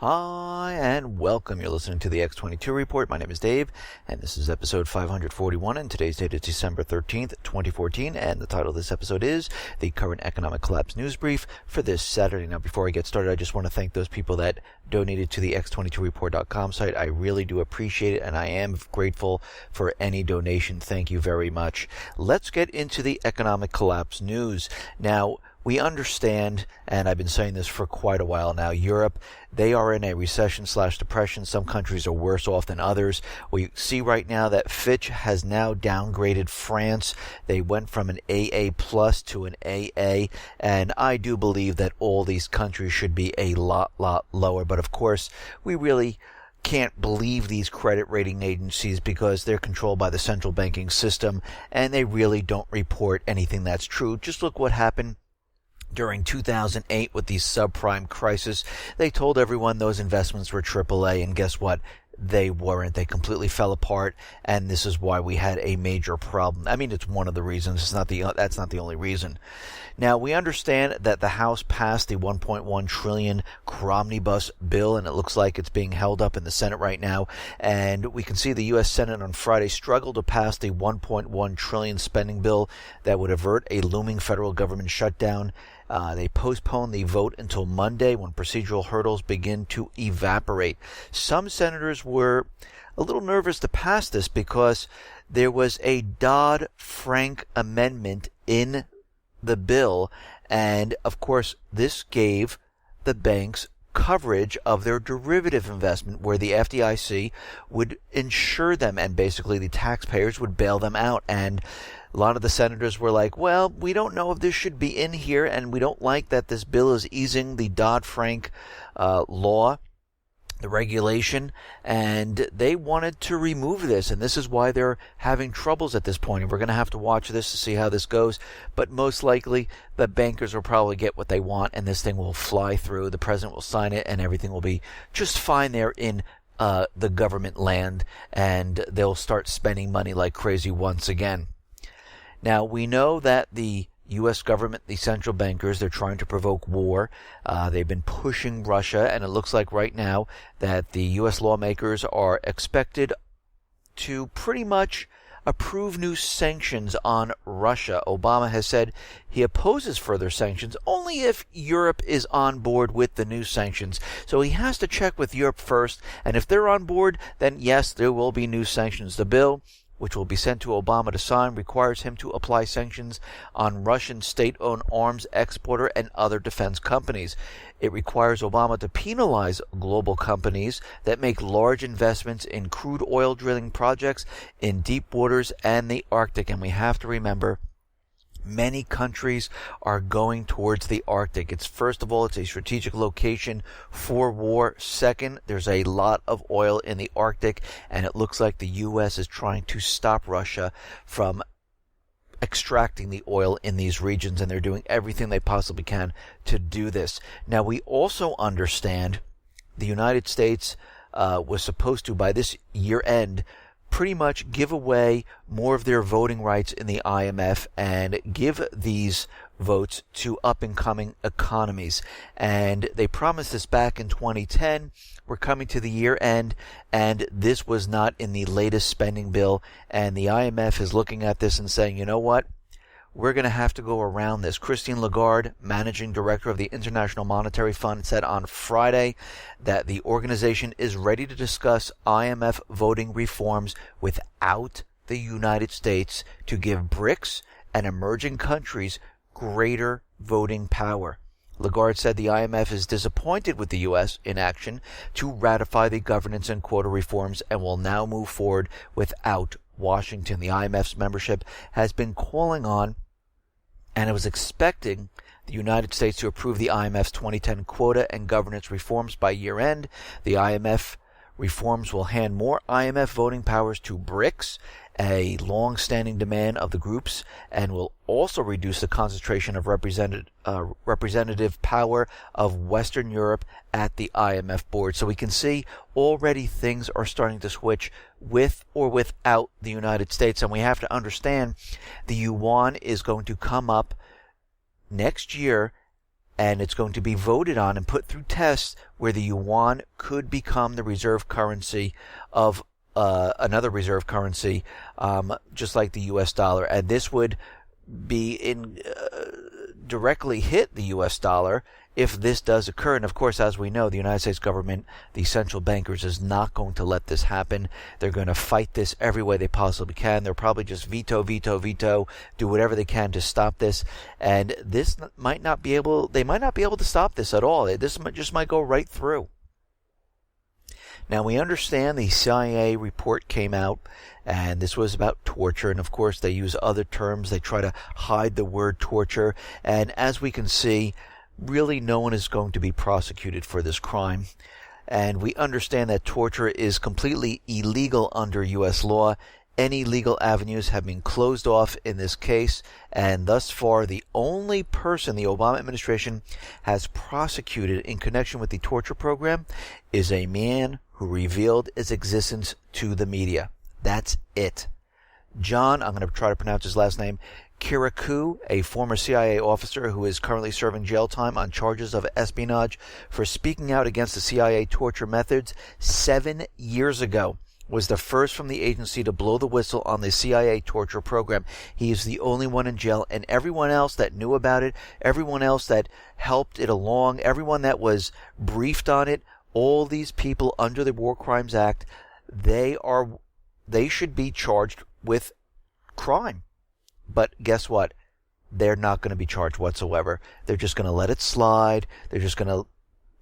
Hi, and welcome. You're listening to the X22 Report. My name is Dave, and this is episode 541, and today's date is December 13th, 2014, and the title of this episode is The Current Economic Collapse News Brief for this Saturday. Now, before I get started, I just want to thank those people that donated to the X22Report.com site. I really do appreciate it, and I am grateful for any donation. Thank you very much. Let's get into the economic collapse news. Now, we understand, and I've been saying this for quite a while now, Europe, they are in a recession/depression. Some countries are worse off than others. We see right now that Fitch has now downgraded France. They went from an AA plus to an AA, and I do believe that all these countries should be a lot lower. But of course, we really can't believe these credit rating agencies because they're controlled by the central banking system, and they really don't report anything that's true. Just look what happened during 2008 with the subprime crisis. They told everyone those investments were AAA, and guess what? They weren't. They completely fell apart, and this is why we had a major problem. I mean, it's one of the reasons. That's not the only reason. Now, we understand that the House passed the $1.1 trillion omnibus bill, and it looks like it's being held up in the Senate right now. And we can see the U.S. Senate on Friday struggled to pass the $1.1 trillion spending bill that would avert a looming federal government shutdown. They postponed the vote until Monday when procedural hurdles begin to evaporate. Some senators were a little nervous to pass this because there was a Dodd-Frank amendment in the bill, and of course this gave the banks coverage of their derivative investment, where the FDIC would insure them and basically the taxpayers would bail them out. And a lot of the senators were like, well, we don't know if this should be in here, and we don't like that this bill is easing the Dodd-Frank law, the regulation, and they wanted to remove this, and this is why they're having troubles at this point. And we're going to have to watch this to see how this goes, but most likely the bankers will probably get what they want, and this thing will fly through. The president will sign it, and everything will be just fine there in the government land, and they'll start spending money like crazy once again. Now, we know that the U.S. government, the central bankers, they're trying to provoke war. They've been pushing Russia, and it looks like right now that the U.S. lawmakers are expected to pretty much approve new sanctions on Russia. Obama has said he opposes further sanctions only if Europe is on board with the new sanctions. So he has to check with Europe first, and if they're on board, then yes, there will be new sanctions. The bill, which will be sent to Obama to sign, requires him to apply sanctions on Russian state-owned arms exporter and other defense companies. It requires Obama to penalize global companies that make large investments in crude oil drilling projects in deep waters and the Arctic. And we have to remember, many countries are going towards the Arctic. First of all, it's a strategic location for war. Second, there's a lot of oil in the Arctic, and it looks like the U.S. is trying to stop Russia from extracting the oil in these regions, and they're doing everything they possibly can to do this. Now, we also understand the United States was supposed to, by this year end, pretty much give away more of their voting rights in the IMF and give these votes to up-and-coming economies. And they promised this back in 2010. We're coming to the year end, and this was not in the latest spending bill. And the IMF is looking at this and saying, you know what? We're going to have to go around this. Christine Lagarde, managing director of the International Monetary Fund, said on Friday that the organization is ready to discuss IMF voting reforms without the United States to give BRICS and emerging countries greater voting power. Lagarde said the IMF is disappointed with the U.S. inaction to ratify the governance and quota reforms and will now move forward without Washington. The IMF's membership has been calling on, and it was expecting, the United States to approve the IMF's 2010 quota and governance reforms by year end. The IMF reforms will hand more IMF voting powers to BRICS, a long-standing demand of the groups, and will also reduce the concentration of representative power of Western Europe at the IMF board. So we can see already things are starting to switch with or without the United States, and we have to understand the yuan is going to come up next year and it's going to be voted on and put through tests where the yuan could become the reserve currency of another reserve currency, just like the U.S. dollar. And this would be directly hit the U.S. dollar if this does occur. And of course, as we know, the United States government, the central bankers, is not going to let this happen. They're going to fight this every way they possibly can. They'll probably just veto, do whatever they can to stop this. And this they might not be able to stop this at all. This just might go right through. Now, we understand the CIA report came out, and this was about torture, and of course they use other terms. They try to hide the word torture, and as we can see, really no one is going to be prosecuted for this crime. And we understand that torture is completely illegal under U.S. law. Any legal avenues have been closed off in this case, and thus far the only person the Obama administration has prosecuted in connection with the torture program is a man who revealed its existence to the media. That's it. John, I'm going to try to pronounce his last name, Kirikou, a former CIA officer who is currently serving jail time on charges of espionage for speaking out against the CIA torture methods 7 years ago, was the first from the agency to blow the whistle on the CIA torture program. He is the only one in jail, and everyone else that knew about it, everyone else that helped it along, everyone that was briefed on it, all these people under the War Crimes Act, they should be charged with crime. But guess what? They're not going to be charged whatsoever. They're just going to let it slide. They're just going to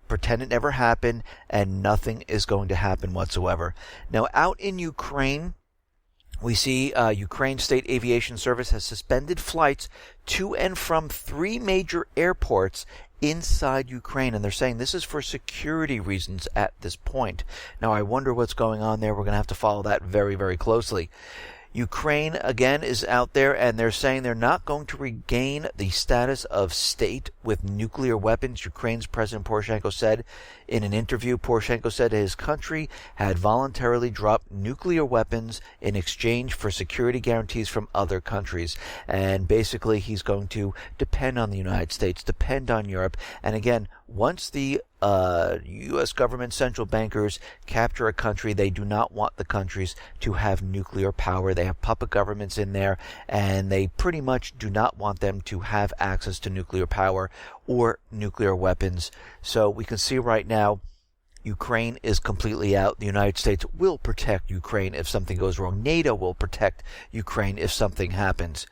pretend it never happened, and nothing is going to happen whatsoever. Now, out in Ukraine, we see Ukraine State Aviation Service has suspended flights to and from 3 major airports inside Ukraine, and they're saying this is for security reasons at this point. Now, I wonder what's going on there. We're going to have to follow that very, very closely. Ukraine, again, is out there, and they're saying they're not going to regain the status of state with nuclear weapons. Ukraine's President Poroshenko said in an interview, his country had voluntarily dropped nuclear weapons in exchange for security guarantees from other countries. And basically, he's going to depend on the United States, depend on Europe. And again, once the U.S. government central bankers capture a country, they do not want the countries to have nuclear power. They have puppet governments in there, and they pretty much do not want them to have access to nuclear power or nuclear weapons. So we can see right now, Ukraine is completely out. The United States will protect Ukraine if something goes wrong. NATO will protect Ukraine if something happens.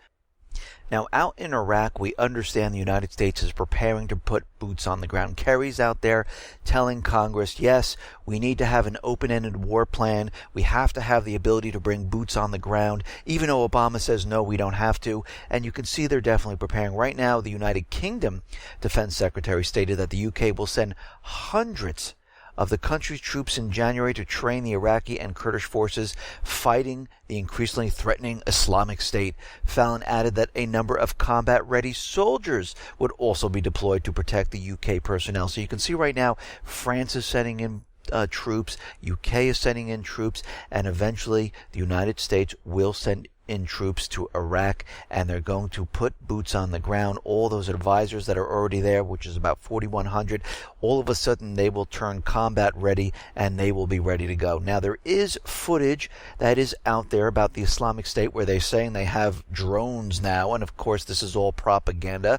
Now, out in Iraq, we understand the United States is preparing to put boots on the ground. Kerry's out there telling Congress, yes, we need to have an open-ended war plan. We have to have the ability to bring boots on the ground, even though Obama says, no, we don't have to. And you can see they're definitely preparing. Right now, the United Kingdom Defense Secretary stated that the UK will send hundreds of the country's troops in January to train the Iraqi and Kurdish forces fighting the increasingly threatening Islamic State. Fallon added that a number of combat-ready soldiers would also be deployed to protect the UK personnel. So you can see right now, France is sending in troops, UK is sending in troops, and eventually the United States will send in troops to Iraq, and they're going to put boots on the ground. All those advisors that are already there, which is about 4,100, all of a sudden they will turn combat ready, and they will be ready to go. Now, there is footage that is out there about the Islamic State where they're saying they have drones now, and of course this is all propaganda.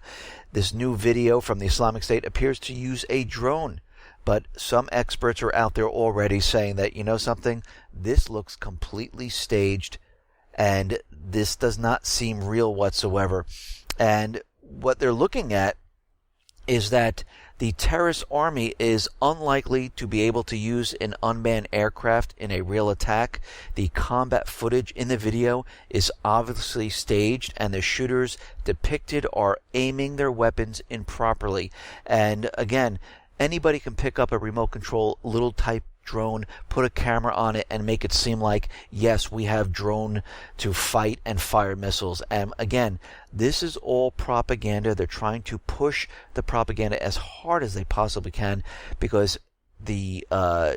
This new video from the Islamic State appears to use a drone, but some experts are out there already saying that, you know something, this looks completely staged, and this does not seem real whatsoever. And what they're looking at is that the terrorist army is unlikely to be able to use an unmanned aircraft in a real attack. The combat footage in the video is obviously staged, and the shooters depicted are aiming their weapons improperly. And again, anybody can pick up a remote control little type drone, put a camera on it, and make it seem like, yes, we have drone to fight and fire missiles. And again, this is all propaganda. They're trying to push the propaganda as hard as they possibly can, because the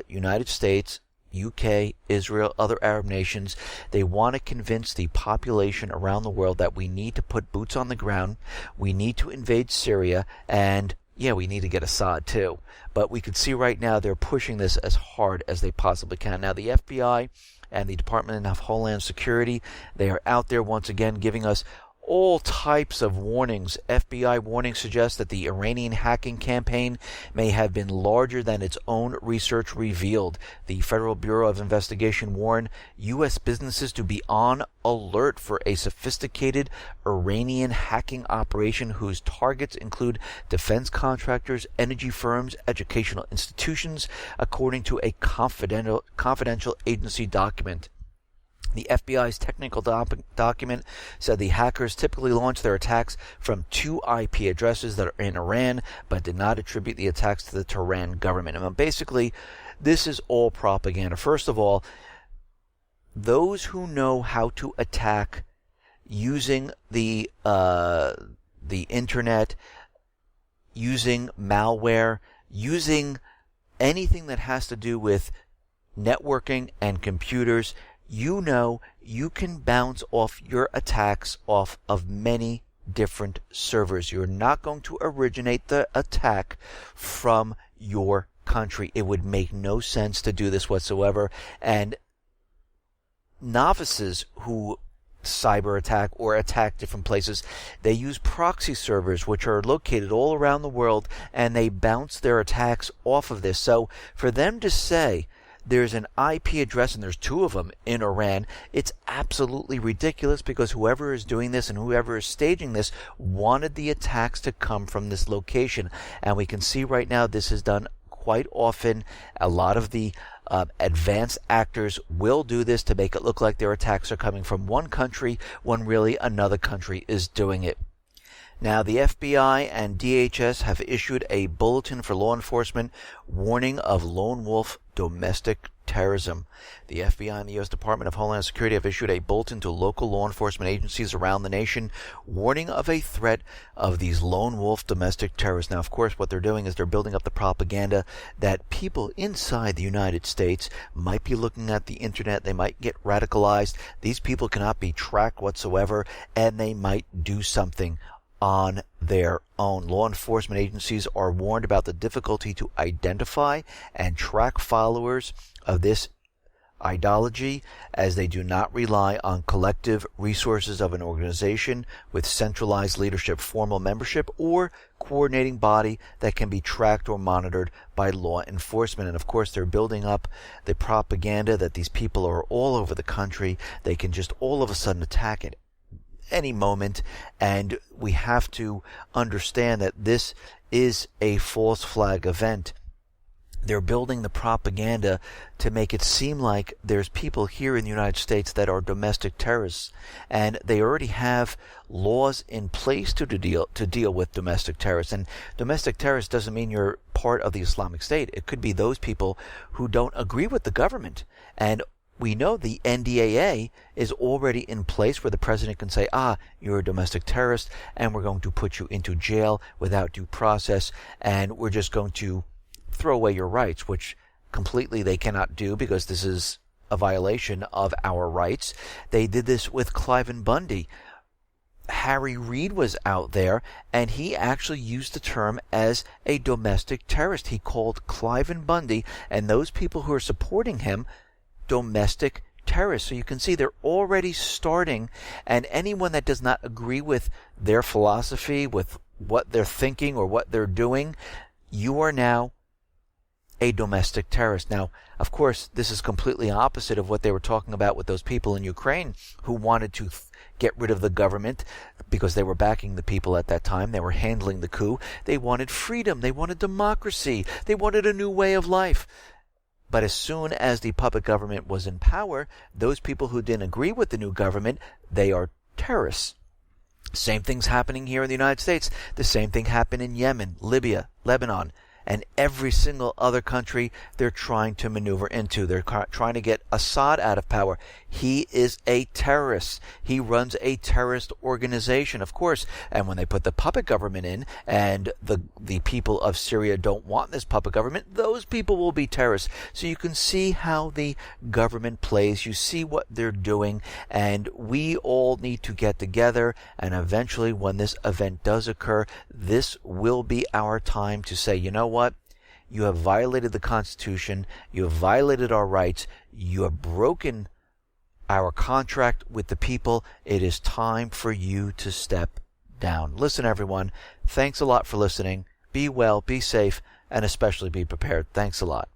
United States, UK, Israel, other Arab nations, they want to convince the population around the world that we need to put boots on the ground, we need to invade Syria, and yeah, we need to get Assad too. But we could see right now they're pushing this as hard as they possibly can. Now, the FBI and the Department of Homeland Security, they are out there once again giving us all types of warnings. FBI warnings suggest that the Iranian hacking campaign may have been larger than its own research revealed. The Federal Bureau of Investigation warned U.S. businesses to be on alert for a sophisticated Iranian hacking operation whose targets include defense contractors, energy firms, educational institutions, according to a confidential agency document. The FBI's technical document said the hackers typically launch their attacks from 2 IP addresses that are in Iran, but did not attribute the attacks to the Tehran government. And basically, this is all propaganda. First of all, those who know how to attack using the internet, using malware, using anything that has to do with networking and computers, you know you can bounce off your attacks off of many different servers. You're not going to originate the attack from your country. It would make no sense to do this whatsoever. And novices who cyber attack or attack different places, they use proxy servers which are located all around the world, and they bounce their attacks off of this. So for them to say there's an IP address, and there's 2 of them in Iran, it's absolutely ridiculous, because whoever is doing this and whoever is staging this wanted the attacks to come from this location. And we can see right now this is done quite often. A lot of the advanced actors will do this to make it look like their attacks are coming from one country when really another country is doing it. Now, the FBI and DHS have issued a bulletin for law enforcement warning of lone wolf domestic terrorism. The FBI and the U.S. Department of Homeland Security have issued a bulletin to local law enforcement agencies around the nation warning of a threat of these lone wolf domestic terrorists. Now, of course, what they're doing is they're building up the propaganda that people inside the United States might be looking at the internet. They might get radicalized. These people cannot be tracked whatsoever, and they might do something on their own. Law enforcement agencies are warned about the difficulty to identify and track followers of this ideology, as they do not rely on collective resources of an organization with centralized leadership, formal membership, or coordinating body that can be tracked or monitored by law enforcement. And of course, they're building up the propaganda that these people are all over the country. They can just all of a sudden attack it any moment, and we have to understand that this is a false flag event. They're building the propaganda to make it seem like there's people here in the United States that are domestic terrorists, and they already have laws in place to deal with domestic terrorists. And domestic terrorists doesn't mean you're part of the Islamic State. It could be those people who don't agree with the government. And we know the NDAA is already in place where the president can say, you're a domestic terrorist, and we're going to put you into jail without due process, and we're just going to throw away your rights, which completely they cannot do because this is a violation of our rights. They did this with Cliven Bundy. Harry Reid was out there, and he actually used the term as a domestic terrorist. He called Cliven Bundy and those people who are supporting him domestic terrorists. So you can see they're already starting, and anyone that does not agree with their philosophy, with what they're thinking or what they're doing, you are now a domestic terrorist. Now, of course, this is completely opposite of what they were talking about with those people in Ukraine who wanted to get rid of the government because they were backing the people at that time. They were handling the coup. They wanted freedom. They wanted democracy. They wanted a new way of life. But as soon as the puppet government was in power, those people who didn't agree with the new government, they are terrorists. Same thing's happening here in the United States. The same thing happened in Yemen, Libya, Lebanon. and every single other country they're trying to maneuver into. They're trying to get Assad out of power. He is a terrorist. He runs a terrorist organization, of course. And when they put the puppet government in, and the people of Syria don't want this puppet government, those people will be terrorists. So you can see how the government plays. You see what they're doing, and we all need to get together, and eventually when this event does occur, this will be our time to say, you know what? You have violated the Constitution. You have violated our rights. You have broken our contract with the people. It is time for you to step down. Listen, everyone, thanks a lot for listening. Be well, be safe, and especially be prepared. Thanks a lot.